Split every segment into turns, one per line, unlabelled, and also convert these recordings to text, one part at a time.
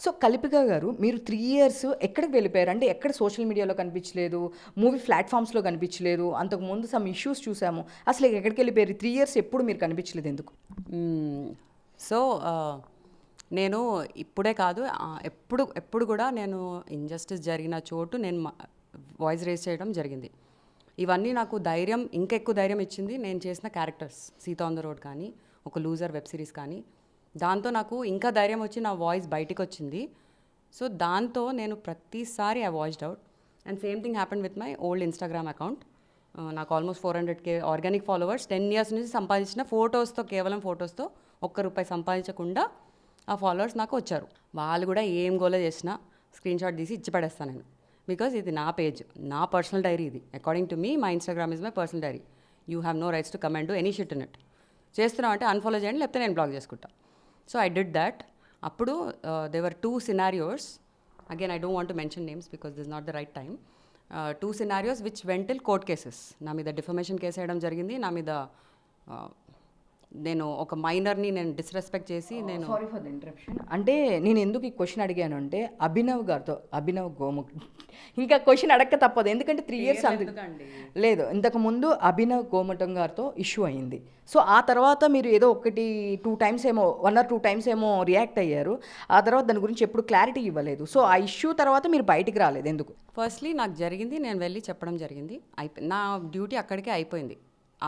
So, Kalpika గారు మీరు 3 years ఎక్కడికి వెళ్ళిపోయారు? అంటే ఎక్కడ సోషల్ మీడియాలో కనిపించలేదు, మూవీ ప్లాట్‌ఫార్మ్స్‌లో కనిపించలేదు. అంతకుముందు సమ్ ఇష్యూస్ చూసాము. అసలు ఎక్కడికెళ్ళిపోయారు? 3 ఇయర్స్ ఎప్పుడు మీరు కనిపించలేదు ఎందుకు?
మ్మ్. సో నేను ఇప్పుడే కాదు, ఎప్పుడు ఎప్పుడు కూడా నేను ఇంజస్టిస్ జరిగిన చోటు నేను వాయిస్ రేస్ చేయడం జరిగింది. ఇవన్నీ నాకు ధైర్యం, ఇంకా ఎక్కువ ధైర్యం ఇచ్చింది నేను చేసిన characters. Sita on the road కానీ, ఒక లూజర్ వెబ్ సిరీస్ కానీ, దాంతో నాకు ఇంకా ధైర్యం వచ్చి నా వాయిస్ బయటికి వచ్చింది. సో దాంతో నేను ప్రతిసారి I voiced out. And same thing happen with my old Instagram account. నాకు almost 400K organic followers. 10 years నుంచి సంపాదించిన ఫొటోస్తో, కేవలం ఫొటోస్తో, ₹1 సంపాదించకుండా ఆ ఫాలోవర్స్ నాకు వచ్చారు. వాళ్ళు కూడా ఏం గోలో చేసినా స్క్రీన్ షాట్ తీసి ఇచ్చి పడేస్తాను నేను. బికాజ్ ఇది నా పేజ్, నా పర్సనల్ డైరీ. ఇది according to me, my Instagram is my personal diary. You have no rights to comment any shit in it. చేస్తున్నావు అంటే అన్ఫాలో చేయండి, లేకపోతే నేను బ్లాక్ చేసుకుంటా. So I did that. అప్పుడు there were 2 scenarios. Again I don't want to mention names because this not the right time. 2 scenarios which went till court cases. నా మీద defamation case వేయడం జరిగింది. నా మీద నేను ఒక మైనర్ని నేను డిస్రెస్పెక్ట్ చేసి నేను
సారీ ఫర్ ద ఇంటరప్షన్. అంటే నేను ఎందుకు ఈ క్వశ్చన్ అడిగాను అంటే అభినవ్ గారితో, అభినవ్ గోముఖ్, ఇంకా క్వశ్చన్ అడగక తప్పదు ఎందుకంటే 3 ఇయర్స్ లేదు, ఇంతకుముందు అభినవ్ గోమటం గారితో ఇష్యూ అయింది. సో ఆ తర్వాత మీరు ఏదో 2 టైమ్స్ ఏమో, 1 or 2 టైమ్స్ ఏమో రియాక్ట్ అయ్యారు. ఆ తర్వాత దాని గురించి ఎప్పుడు క్లారిటీ ఇవ్వలేదు. సో ఆ ఇష్యూ తర్వాత మీరు బయటికి రాలేదు ఎందుకు?
ఫస్ట్లీ నాకు జరిగింది, నేను వెళ్ళి చెప్పడం జరిగింది. నా డ్యూటీ అక్కడికే అయిపోయింది.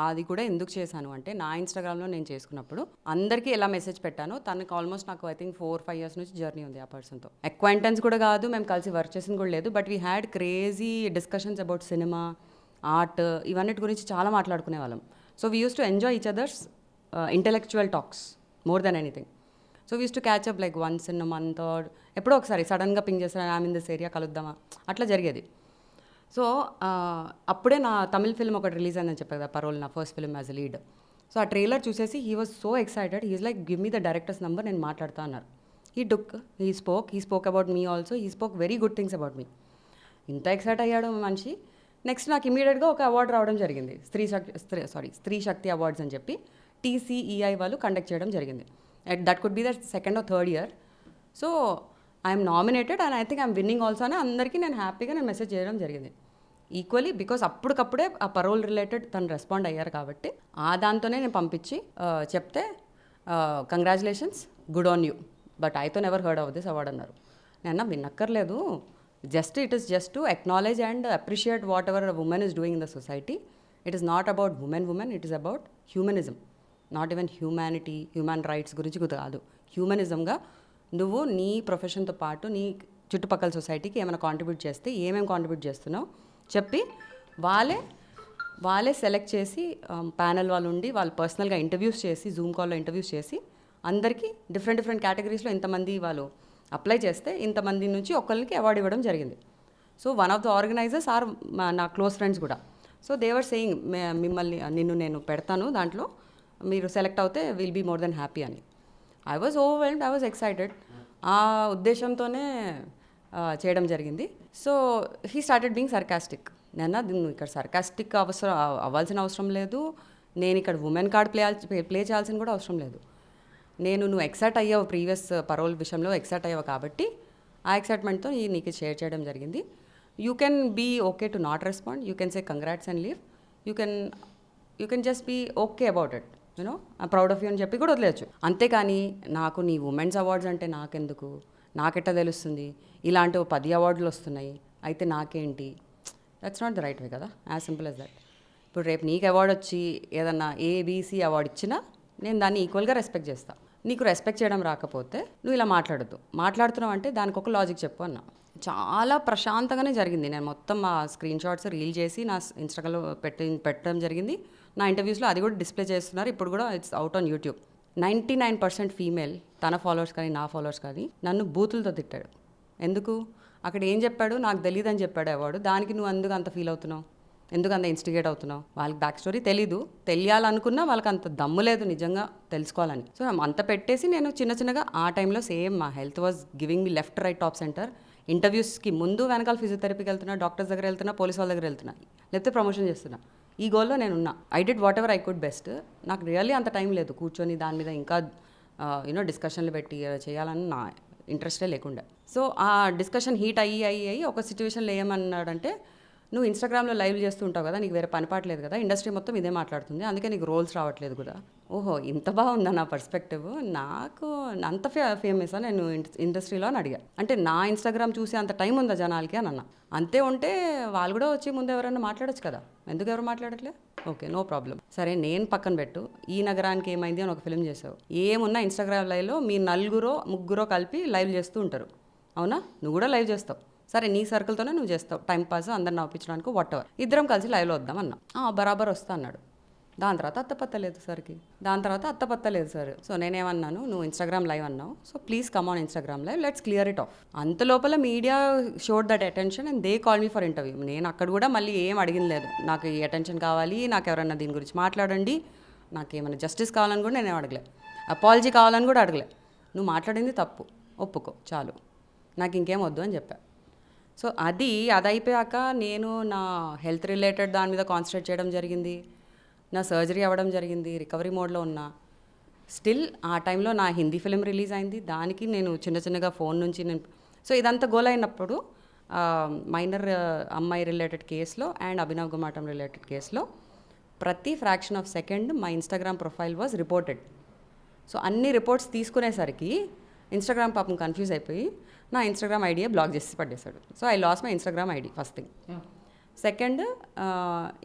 అది కూడా ఎందుకు చేశాను అంటే, నా ఇన్స్టాగ్రామ్లో నేను చేసుకున్నప్పుడు అందరికీ ఎలా మెసేజ్ పెట్టానో, తనకు ఆల్మోస్ట్ నాకు ఐ థింక్ 4-5 ఇయర్స్ నుంచి జర్నీ ఉంది ఆ పర్సన్తో. అక్వైంటెన్స్ కూడా కాదు, మేము కలిసి వర్క్ చేసింది కూడా లేదు. But we had crazy discussions about cinema, art, ఇవన్నిటి గురించి చాలా మాట్లాడుకునే వాళ్ళం. So we use to enjoy each others intellectual talks more than anything. So we use to catch up like once in month or ఎప్పుడో ఒకసారి సడన్గా ping చేస్తాను, I'm in this area, కలుద్దామా, అట్లా జరిగేది. సో అప్పుడే నా తమిళ్ ఫిల్మ్ ఒకటి రిలీజ్ అయిందని చెప్పాను కదా, పరోల్, నా first film as a lead. So ఆ ట్రైలర్ చూసేసి he was so excited. He's like, give me the director's number, నేను మాట్లాడుతా అన్నారు. He spoke about me also. He spoke very good things about me. ఇంత excite అయ్యాడు మనిషి. Next నాకు ఇమీడియట్గా ఒక అవార్డు రావడం జరిగింది. స్త్రీ శక్తి అవార్డ్స్ అని చెప్పి TCEI వాళ్ళు కండక్ట్ చేయడం జరిగింది. That could be the 2nd or 3rd year. So I'm nominated and I think I'm winnowing also అని అందరికీ నేను హ్యాపీగా నేను మెసేజ్ చేయడం జరిగింది. ఈక్వలీ బికాస్ అప్పటికప్పుడే ఆ పరోల్ రిలేటెడ్ తను రెస్పాండ్ అయ్యారు కాబట్టి దాంతోనే నేను పంపించి చెప్తే congratulations, good on you, but I thought never heard of this award అన్నారు. నేను వినక్కర్లేదు, it is just to acknowledge and appreciate whatever women is doing in the society. It is not about women, it is about humanism. Not even humanity, human rights గురించి కాదు, హ్యూమనిజంగా నువ్వు నీ ప్రొఫెషన్తో పాటు నీ చుట్టుపక్కల సొసైటీకి ఏమైనా కాంట్రిబ్యూట్ చేస్తే ఏమేమి కాంట్రిబ్యూట్ చేస్తున్నావు చెప్పి వాళ్ళే సెలెక్ట్ చేసి ప్యానెల్ వాళ్ళు ఉండి వాళ్ళు పర్సనల్గా ఇంటర్వ్యూస్ చేసి, జూమ్ కాల్లో ఇంటర్వ్యూస్ చేసి అందరికీ డిఫరెంట్ కేటగిరీస్లో ఇంతమంది వాళ్ళు అప్లై చేస్తే ఇంతమంది నుంచి ఒకరికి అవార్డు ఇవ్వడం జరిగింది. So one of the organisers are నా క్లోజ్ ఫ్రెండ్స్ కూడా. సో దేవర్ సేయింగ్, నిన్ను నేను పెడతాను దాంట్లో, మీరు సెలెక్ట్ అవుతే will be more then happy అని. I was overwhelmed, I was excited. ఆ ఉద్దేశంతోనే చేయడం జరిగింది. So he started being sarcastic. నువ్వు ఇక్కడ సర్కాస్టిక్ అవ్వాల్సిన అవసరం లేదు, నేను ఇక్కడ ఉమెన్ కార్డ్ ప్లే చేయాల్సిన కూడా అవసరం లేదు. నువ్వు ఎక్సైట్ అయ్యావు, ప్రీవియస్ పరోల్ విషయంలో ఎక్సైట్ అయ్యావు కాబట్టి ఆ ఎక్సైట్మెంట్తో నీకు షేర్ చేయడం జరిగింది. You can be okay to not respond, you can say congrats and leave, you can just be okay about it, you know I'm proud of you అని చెప్పి కూడా వదిలేయచ్చు. అంతేకాని నాకు నీ ఉమెన్స్ అవార్డ్స్ అంటే నాకెందుకు, నాకెట్టా తెలుస్తుంది, ఇలాంటి 10 అవార్డులు వస్తున్నాయి అయితే నాకేంటి, that's not the right way కదా, యాజ్ సింపుల్ యాజ్ దట్. ఇప్పుడు రేపు నీకు అవార్డు వచ్చి ఏదన్నా ABC అవార్డు ఇచ్చినా నేను దాన్ని ఈక్వల్గా రెస్పెక్ట్ చేస్తాను. నీకు రెస్పెక్ట్ చేయడం రాకపోతే నువ్వు ఇలా మాట్లాడుతున్నావు అంటే దానికి ఒక లాజిక్ చెప్పు అన్నా. చాలా ప్రశాంతంగానే జరిగింది. నేను మొత్తం ఆ స్క్రీన్ షాట్స్ రీల్ చేసి నా ఇన్స్టాగ్రామ్లో పెట్టడం జరిగింది. నా ఇంటర్వ్యూస్లో అది కూడా డిస్ప్లే చేస్తున్నారు. ఇప్పుడు కూడా it's out on YouTube. 99% female, తన ఫాలోవర్స్ కానీ నా ఫాలోవర్స్ కానీ, నన్ను బూతులతో తిట్టాడు. ఎందుకు? అక్కడ ఏం చెప్పాడు నాకు తెలియదని చెప్పాడు అవార్డు, దానికి నువ్వు ఎందుకు అంత ఫీల్ అవుతున్నావు, ఎందుకు అంత ఇన్స్టిగేట్ అవుతున్నావు? వాళ్ళకి బ్యాక్ స్టోరీ తెలీదు, తెలియాలనుకున్నా వాళ్ళకి అంత దమ్ము లేదు నిజంగా తెలుసుకోవాలని. సో అంత పెట్టేసి నేను చిన్నగా ఆ టైంలో సేమ్ మా health was giving me left right top centre. ఇంటర్వ్యూస్కి ముందు వెనకాల ఫిజియోథెరపీకి వెళ్తున్నా, డాక్టర్స్ దగ్గర వెళ్తున్నా, పోలీస్ వాళ్ళ దగ్గర వెళ్తున్నా, లేకపోతే ప్రమోషన్ చేస్తున్నా. ఈ గోల్లో నేను ఉన్నా. I did what ever I could best. నాకు రియల్లీ అంత టైం లేదు కూర్చొని దాని మీద ఇంకా డిస్కషన్లు పెట్టి చేయాలని ఇంట్రెస్టే లేకుండా. సో ఆ డిస్కషన్ హీట్ అయ్యి ఒక సిచ్యువేషన్లో ఏమన్నాడంటే, నువ్వు ఇన్స్టాగ్రామ్లో లైవ్ చేస్తూ ఉంటావు కదా, నీకు వేరే పని పాటలేదు కదా, ఇండస్ట్రీ మొత్తం ఇదే మాట్లాడుతుంది, అందుకే నీకు రోల్స్ రావట్లేదు కదా. ఓహో, ఇంత బాగుందా నా పర్స్పెక్టివ్, నాకు అంత ఫేమసా నేను ఇండస్ట్రీలో అని అడిగా. అంటే నా ఇన్స్టాగ్రామ్ చూసి అంత టైం ఉందా జనాలకి అని అన్నా. అంతే ఉంటే వాళ్ళు కూడా వచ్చి ముందు ఎవరైనా మాట్లాడచ్చు కదా, ఎందుకు ఎవరు మాట్లాడట్లే? Okay, no problem. సరే, నేను పక్కన పెట్టు, ఈ నగరానికి ఏమైంది అని ఒక ఫిల్మ్ చేసావు. ఏమున్నా ఇన్స్టాగ్రామ్ లైవ్లో మీ ముగ్గురో కలిపి లైవ్ చేస్తూ ఉంటారు, అవునా? నువ్వు కూడా లైవ్ చేస్తావు. సరే, నీ సర్కిల్తోనే నువ్వు చేస్తావు, టైం పాస్, అందరిని నవ్వించడానికి, వాట్ ఎవర్. ఇద్దరం కలిసి లైవ్లో వద్దాం అన్నా. బరాబర్ వస్తా అన్నాడు. దాని తర్వాత అత్తపత్తలేదు సార్. సో నేనేమన్నాను, నువ్వు ఇన్స్టాగ్రామ్ లైవ్ అన్నావు, so please come on Instagram live, let's clear it of. అంత లోపల media showed that attention and they call me for interview. నేను అక్కడ కూడా మళ్ళీ ఏం అడిగింది లేదు, నాకు ఈ అటెన్షన్ కావాలి, నాకు ఎవరన్నా దీని గురించి మాట్లాడండి, నాకు ఏమైనా జస్టిస్ కావాలని కూడా నేనేం అడగలే, అపాలజీ కావాలని కూడా అడగలే. నువ్వు మాట్లాడింది తప్పు, ఒప్పుకో, చాలు, నాకు ఇంకేం వద్దు అని చెప్పా. సో అది అయిపోయాక నేను నా హెల్త్ రిలేటెడ్ దాని మీద కాన్సన్ట్రేట్ చేయడం జరిగింది. నా సర్జరీ అవ్వడం జరిగింది, రికవరీ మోడ్లో ఉన్నా. స్టిల్ ఆ టైంలో నా హిందీ ఫిలిం రిలీజ్ అయింది, దానికి నేను చిన్నగా ఫోన్ నుంచి సో ఇదంతా గోల్ అయినప్పుడు మైనర్ అమ్మాయి రిలేటెడ్ కేసులో అండ్ అభినవ్ గుమాటం రిలేటెడ్ కేసులో ప్రతి fraction of second my Instagram profile was reported. So అన్ని రిపోర్ట్స్ తీసుకునేసరికి ఇన్స్టాగ్రామ్ పాపం కన్ఫ్యూజ్ అయిపోయి నా ఇన్స్టాగ్రామ్ ఐడియా బ్లాక్ చేసి పట్టేశాడు. So I lost my Instagram ID, first thing. Second,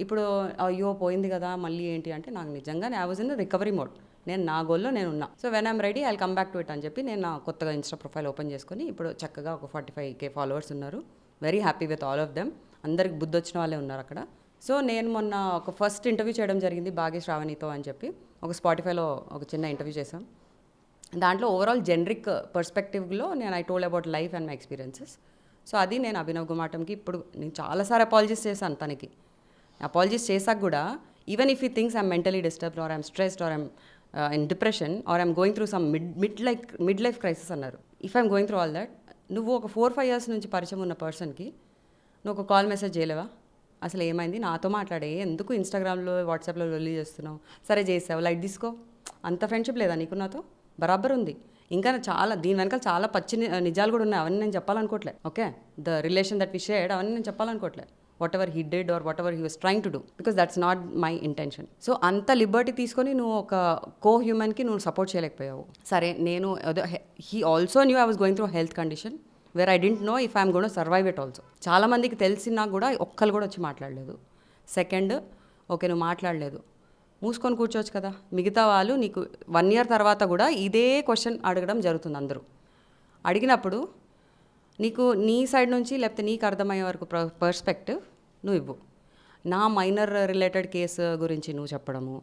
ఇప్పుడు అయ్యో పోయింది కదా మళ్ళీ ఏంటి అంటే, నాకు నిజంగానే I was in the recovery mode, నేను నా గోల్లో నేను ఉన్నా. So when I'm ready I come back to it అని చెప్పి నేను నా కొత్తగా ఇన్స్టా ప్రొఫైల్ ఓపెన్ చేసుకొని ఇప్పుడు చక్కగా ఒక 45K ఫాలోవర్స్ ఉన్నారు. Very happy with all of them. అందరికి బుద్ధి వచ్చిన వాళ్ళే ఉన్నారు అక్కడ. సో నేను మొన్న ఒక ఫస్ట్ ఇంటర్వ్యూ చేయడం జరిగింది భాగ్య శ్రావణితో అని చెప్పి, ఒక స్పాటిఫైలో ఒక చిన్న ఇంటర్వ్యూ చేసాం. దాంట్లో ఓవరాల్ జెనరిక్ పర్స్పెక్టివ్లో నేను I told about life and my experiences. So అది నేను అభినవ్ గుమాటంకి ఇప్పుడు నేను చాలాసార్లు అపాలజీస్ చేశాను తనకి. అపాలజీస్ చేశాక కూడా ఈవెన్ ఇఫ్ ఈ things I'm mentally disturbed or I'm stressed or I'm in depression or I'm going through some midlife crisis అన్నారు. If I'm going through all that, నువ్వు ఒక 4-5 years నుంచి పరిచయం ఉన్న పర్సన్కి నువ్వు ఒక కాల్ మెసేజ్ చేయలేవా? అసలు ఏమైంది, నాతో మాట్లాడే, ఎందుకు ఇన్స్టాగ్రామ్లో వాట్సాప్లో లొల్లి చేస్తున్నావు? సరే చేసావు, లైట్ తీసుకో, అంత ఫ్రెండ్షిప్ లేదా నీకు నాతో? బరాబర్ ఉంది. ఇంకా చాలా దీని వెనకాల చాలా పచ్చి నిజాలు కూడా ఉన్నాయి, అవన్నీ నేను చెప్పాలనుకోవట్లే. Okay, the relation that we shared అవన్నీ నేను చెప్పాలనుకోవట్లే. Whatever he did or whatever he was trying to do, because that's not my intention. So అంత లిబర్టీ తీసుకొని నువ్వు ఒక హ్యూమన్కి నువ్వు సపోర్ట్ చేయలేకపోయావు. సరే, నేను he also knew I was going through health condition where I didn't know if I'm gonna survive it also. చాలామందికి తెలిసినా కూడా ఒక్కరు కూడా వచ్చి మాట్లాడలేదు. సెకండ్, ఓకే నువ్వు మాట్లాడలేదు, మూసుకొని కూర్చోవచ్చు కదా. మిగతా వాళ్ళు నీకు 1 year తర్వాత కూడా ఇదే క్వశ్చన్ అడగడం జరుగుతుంది. అందరూ అడిగినప్పుడు నీకు నీ సైడ్ నుంచి లేకపోతే నీకు అర్థమయ్యే వరకు పర్స్పెక్టివ్ నువ్వు ఇవ్వు. నా మైనర్ రిలేటెడ్ కేసు గురించి నువ్వు చెప్పడము,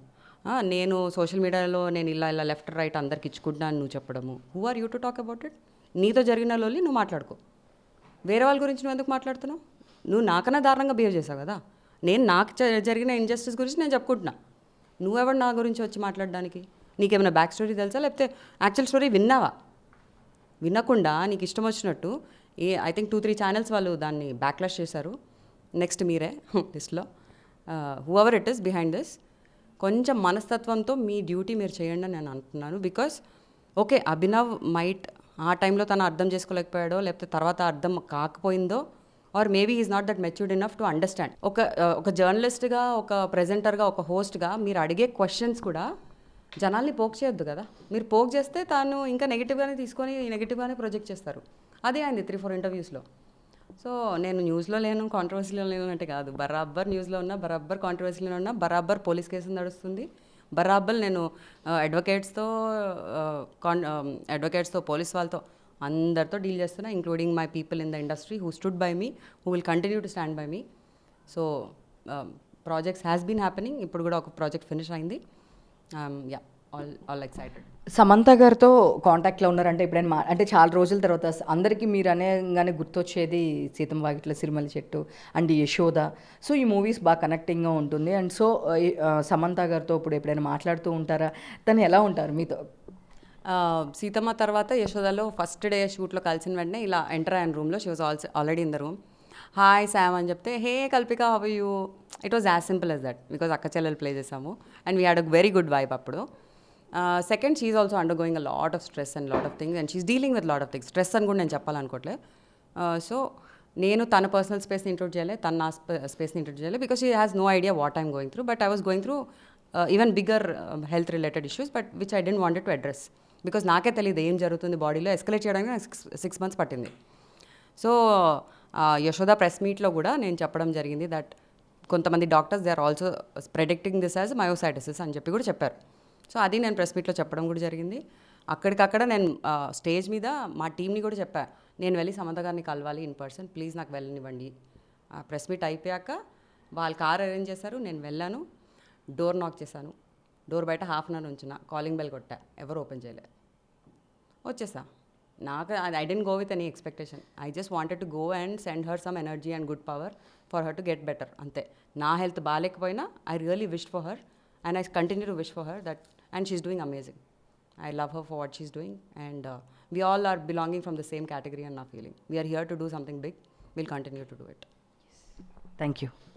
నేను సోషల్ మీడియాలో నేను ఇలా లెఫ్ట్ రైట్ అందరికి ఇచ్చుకుంటున్నాను నువ్వు చెప్పడము. Who are you to talk about it? నీతో జరిగిన లోల్లి నువ్వు మాట్లాడుకో, వేరే వాళ్ళ గురించి నువ్వు ఎందుకు మాట్లాడుతున్నావు? నువ్వు నాకన్నా దారుణంగా బిహేవ్ చేసావు కదా. నేను నాకు జరిగిన ఇన్జస్టిస్ గురించి నేను చెప్పుకుంటున్నా, నువ్వెవరు నా గురించి వచ్చి మాట్లాడడానికి? నీకేమైనా బ్యాక్ స్టోరీ తెలుసా, లేకపోతే యాక్చువల్ స్టోరీ విన్నావా? వినకుండా నీకు ఇష్టం వచ్చినట్టు ఐ థింక్ 2-3 ఛానల్స్ వాళ్ళు దాన్ని బ్యాక్లాష్ చేశారు. నెక్స్ట్ మీరే లిస్ట్లో, who ever it is behind this. కొంచెం మనస్తత్వంతో మీ డ్యూటీ మీరు చేయండి అని నేను అంటున్నాను. బికాస్ ఓకే, అభినవ్ మైట్ ఆ టైంలో తను అర్థం చేసుకోలేకపోయాడో, లేకపోతే తర్వాత అర్థం కాకపోయిందో, or maybe is not that matured enough to understand. ఒక జర్నలిస్ట్గా, ఒక ప్రెజెంటర్గా, ఒక హోస్ట్గా మీరు అడిగే క్వశ్చన్స్ కూడా జనాల్ని పోక్ చేయొద్దు కదా. మీరు పోక్ చేస్తే తాను ఇంకా నెగిటివ్గానే తీసుకొని నెగిటివ్గానే ప్రొజెక్ట్ చేస్తారు. అదే అయింది 3-4 ఇంటర్వ్యూస్లో. సో నేను న్యూస్లో లేను, కాంట్రవర్సీలో లేను అంటే కాదు, బరాబర్ న్యూస్లో ఉన్నా, బరాబర్ కాంట్రవర్సీలో ఉన్నా, బరాబర్ పోలీస్ కేసు నడుస్తుంది, బరాబర్ నేను అడ్వకేట్స్తో పోలీస్ వాళ్ళతో అందరితో డీల్ చేస్తున్నా, including my people in the industry who stood by me, who will continue to stand by me. So projects has been happening. ఇప్పుడు కూడా ఒక ప్రాజెక్ట్ ఫినిష్ అయింది. Yeah, all excited.
సమంత గారితో కాంటాక్ట్లో ఉన్నారంటే ఎప్పుడైనా అంటే చాలా రోజుల తర్వాత అందరికీ మీరు అనేగానే గుర్తొచ్చేది సీతం వాకిట్ల సిరిమల్లి చెట్టు అండ్ యశోద. సో ఈ మూవీస్ బాగా కనెక్టింగ్గా ఉంటుంది. అండ్ సో సమంత గారితో ఇప్పుడు ఎప్పుడైనా మాట్లాడుతూ ఉంటారా? తను ఎలా ఉంటారు మీతో?
సీతమ్మ తర్వాత యశోదలో ఫస్ట్ డే షూట్లో కలిసిన వెంటనే ఇలా ఎంటర్ అయిన రూమ్లో she was already in the room. Hi Sam అని చెప్తే, hey Kalpika how are you? It was as simple as that, because అక్క చెల్లెలు ప్లే చేసాము and we had a very good vibe అప్పుడు. Second she's also undergoing a lot of stress and lot of things and she's dealing with lot of things. Stress అని కూడా నేను చెప్పాలనుకోవట్లే. So నేను తన personal స్పేస్ని intrude చేయాలి, తన నా స్పేస్ని ఇంట్రూడ్ చేయాలి, because she has no idea what I'm going through. But I was going through even bigger health related issues, but which I didn't wanted to address, because నాకే తెలియదు ఏం జరుగుతుంది బాడీలో. ఎస్కలేట్ చేయడానికి నాకు 6 months పట్టింది. సో యశోద ప్రెస్ మీట్లో కూడా నేను చెప్పడం జరిగింది దట్ కొంతమంది doctors they are also predicting this as myositis అని చెప్పి కూడా చెప్పారు. సో అది నేను ప్రెస్ మీట్లో చెప్పడం కూడా జరిగింది. అక్కడికక్కడ నేను స్టేజ్ మీద మా టీంని కూడా చెప్పా, నేను వెళ్ళి సమంత గారిని కలవాలి ఇన్ పర్సన్, ప్లీజ్ నాకు వెళ్ళనివ్వండి. ప్రెస్ మీట్ అయిపోయాక వాళ్ళు కార్ అరేంజ్ చేశారు, నేను వెళ్ళాను, డోర్ నాక్ చేశాను, డోర్ బయట 1/2 hour ఉంచిన, కాలింగ్ బెల్ కొట్టా, ఎవరు ఓపెన్ చేయలే, వచ్చేసా. నాకు I didn't go with any expectation. I just wanted to go and send her some energy and good power for her to get better, అంతే. నా హెల్త్ బాగాలేకపోయినా I really wish for her and I continue to wish for her that, and she's doing amazing. I love her for what she's doing, and we all are belonging from the same category and not feeling. We are here to do something big. We'll continue to do it.
Thank you.